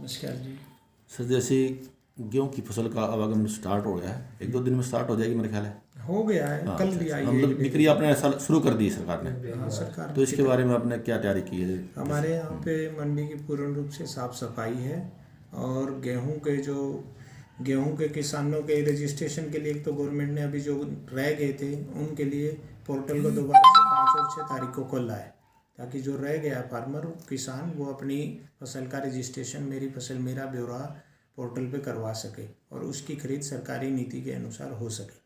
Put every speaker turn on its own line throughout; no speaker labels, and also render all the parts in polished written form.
नमस्कार जी।
सर जैसे गेहूं की फसल का आवागमन स्टार्ट हो गया है, 1-2 दिन में स्टार्ट हो जाएगी मेरे ख्याल है।
हो गया है,
हाँ,
कल
अच्छा
भी
अच्छा,
आई है
मतलब बिक्री आपने ऐसा शुरू कर दी सरकार ने।
हाँ, सरकार
तो
की
इसके बारे में आपने क्या तैयारी की है?
हमारे यहाँ पे मंडी की पूर्ण रूप से साफ सफाई है। और गेहूं के किसानों के रजिस्ट्रेशन के लिए एक तो गवर्नमेंट ने अभी जो रह गए थे उनके लिए पोर्टल को दोबारा से 5 और 6 तारीख को खोला है, ताकि जो रह गया फार्मर किसान वो अपनी फसल का रजिस्ट्रेशन मेरी फसल मेरा ब्यौरा पोर्टल पे करवा सके और उसकी खरीद सरकारी नीति के अनुसार हो सके।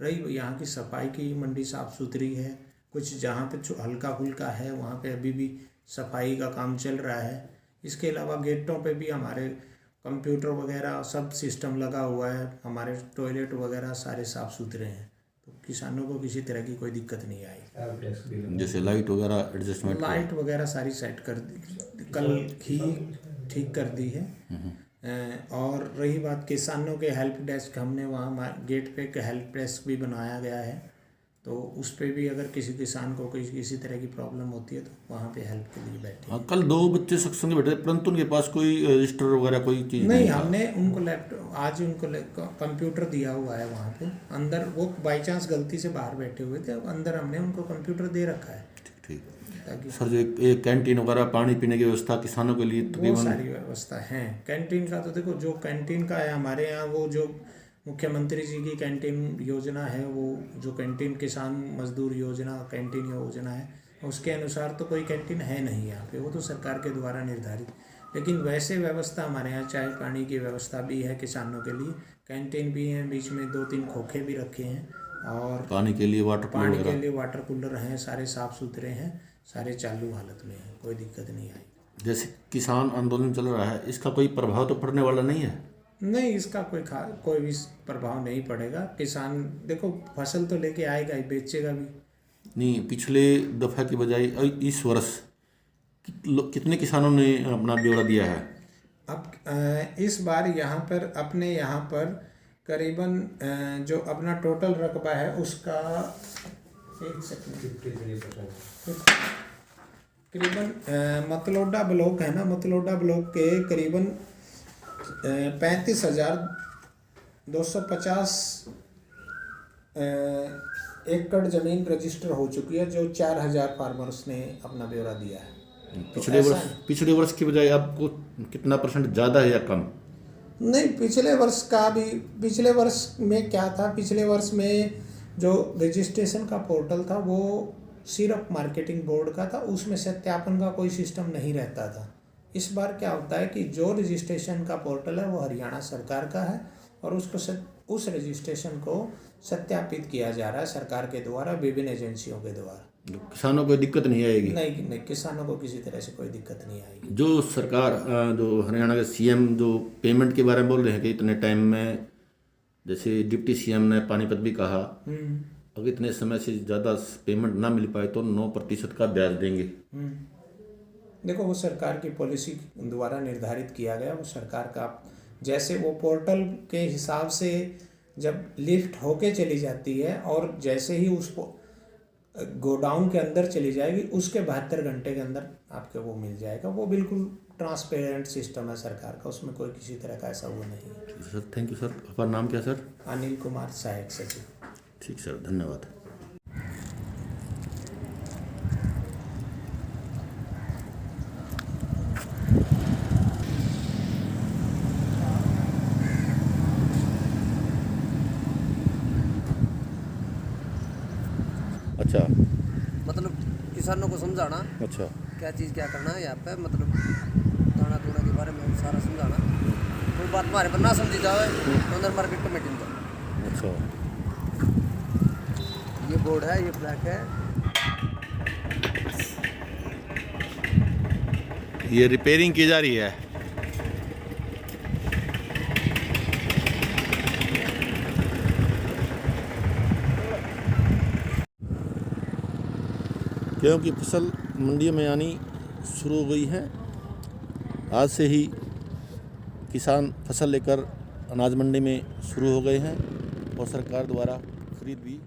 रही यहाँ की सफाई की, मंडी साफ़ सुथरी है। कुछ जहाँ पे हल्का फुल्का है वहाँ पे अभी भी सफाई का काम चल रहा है। इसके अलावा गेटों पे भी हमारे कंप्यूटर वगैरह सब सिस्टम लगा हुआ है। हमारे टॉयलेट वगैरह सारे साफ़ सुथरे हैं, तो किसानों को किसी तरह की कोई दिक्कत नहीं आई।
जैसे लाइट वगैरह एडजस्टमेंट,
लाइट वगैरह सारी सेट कर दी, कल ही ठीक कर दी है। और रही बात किसानों के हेल्प डेस्क, हमने वहाँ गेट पे एक हेल्प डेस्क भी बनाया गया है, तो उस पर भी अगर किसी किसान को किसी तरह की प्रॉब्लम होती है तो वहाँ पे हेल्प के लिए बैठे।
हाँ, कल 2 बच्चे सत्संग में बैठे, परंतु उनके पास कोई रजिस्टर वगैरह कोई चीज़
नहीं, हमने उनको लैपटॉप आज उनको कंप्यूटर दिया हुआ है वहाँ पे अंदर। वो बाई चांस गलती से बाहर बैठे हुए थे, अब अंदर हमने उनको कंप्यूटर दे रखा है।
ठीक। सर जो एक कैंटीन वगैरह पानी पीने की व्यवस्था किसानों के लिए
वो सारी व्यवस्था है। कैंटीन का तो देखो, जो कैंटीन का है हमारे यहाँ, वो जो मुख्यमंत्री जी की कैंटीन योजना है, वो जो कैंटीन किसान मजदूर योजना कैंटीन योजना है, उसके अनुसार तो कोई कैंटीन है नहीं यहाँ पे, वो तो सरकार के द्वारा निर्धारित। लेकिन वैसे व्यवस्था हमारे यहाँ चाय पानी की व्यवस्था भी है किसानों के लिए, कैंटीन भी है, बीच में 2-3 खोखे भी रखे हैं और
पानी के लिए
वाटर कूलर हैं, सारे साफ़ सुथरे हैं, सारे चालू हालत में हैं, कोई दिक्कत नहीं आई।
जैसे किसान आंदोलन चल रहा है, इसका कोई प्रभाव तो पड़ने वाला नहीं है?
नहीं, इसका कोई भी प्रभाव नहीं पड़ेगा। किसान देखो फसल तो लेके आएगा ही, बेचेगा भी।
नहीं, पिछले दफ़ा की बजाय इस वर्ष कितने किसानों ने अपना ब्यौरा दिया है?
अब इस बार यहाँ पर अपने यहाँ पर करीबन जो अपना टोटल रकबा है उसका 1 सेकंड, करीबन मतलोडा ब्लॉक है ना, मतलोडा ब्लॉक के करीबन 35,250 एकड़ ज़मीन रजिस्टर हो चुकी है, जो 4,000 फार्मर्स ने अपना ब्यौरा दिया है।
पिछले वर्ष की बजाय आपको कितना % ज़्यादा है या कम?
नहीं, पिछले वर्ष में क्या था, पिछले वर्ष में जो रजिस्ट्रेशन का पोर्टल था वो सिर्फ मार्केटिंग बोर्ड का था, उसमें सत्यापन का कोई सिस्टम नहीं रहता था। इस बार क्या होता है कि जो रजिस्ट्रेशन का पोर्टल है वो हरियाणा सरकार का है और उस रजिस्ट्रेशन को सत्यापित किया जा रहा है सरकार के द्वारा, विभिन्न एजेंसियों के द्वारा।
किसानों को दिक्कत नहीं आएगी?
नहीं, किसानों को किसी तरह से कोई दिक्कत नहीं आएगी।
जो सरकार जो हरियाणा के CM जो पेमेंट के बारे में बोल रहे हैं कि इतने टाइम में, जैसे डिप्टी CM ने पानीपत भी कहा, अगर इतने समय से ज़्यादा पेमेंट ना मिल पाए तो 9% का ब्याज देंगे।
देखो, वो सरकार की पॉलिसी द्वारा निर्धारित किया गया, वो सरकार का, जैसे वो पोर्टल के हिसाब से जब लिफ्ट होके चली जाती है और जैसे ही उसको गोडाउन के अंदर चली जाएगी, उसके 72 घंटे के अंदर आपको वो मिल जाएगा। वो बिल्कुल ट्रांसपेरेंट सिस्टम है सरकार का, उसमें कोई किसी तरह का ऐसा वो नहीं है।
Sir thank you sir. आपका नाम क्या सर?
अनिल कुमार, सहायक सचिव।
ठीक सर, धन्यवाद। अच्छा,
मतलब किसानों को समझाना,
अच्छा,
क्या चीज़ क्या करना है यहाँ पे, मतलब दाना दूना के बारे में सारा समझाना। कोई बात हमारे पर ना समझी जाए तो अंदर मार्केट कमेटी में जाए।
अच्छा,
ये बोर्ड है, ये ब्लैक है,
ये रिपेयरिंग की जा रही है। क्योंकि फसल मंडियों में आनी शुरू हो गई है। आज से ही किसान फसल लेकर अनाज मंडी में शुरू हो गए हैं और सरकार द्वारा खरीद भी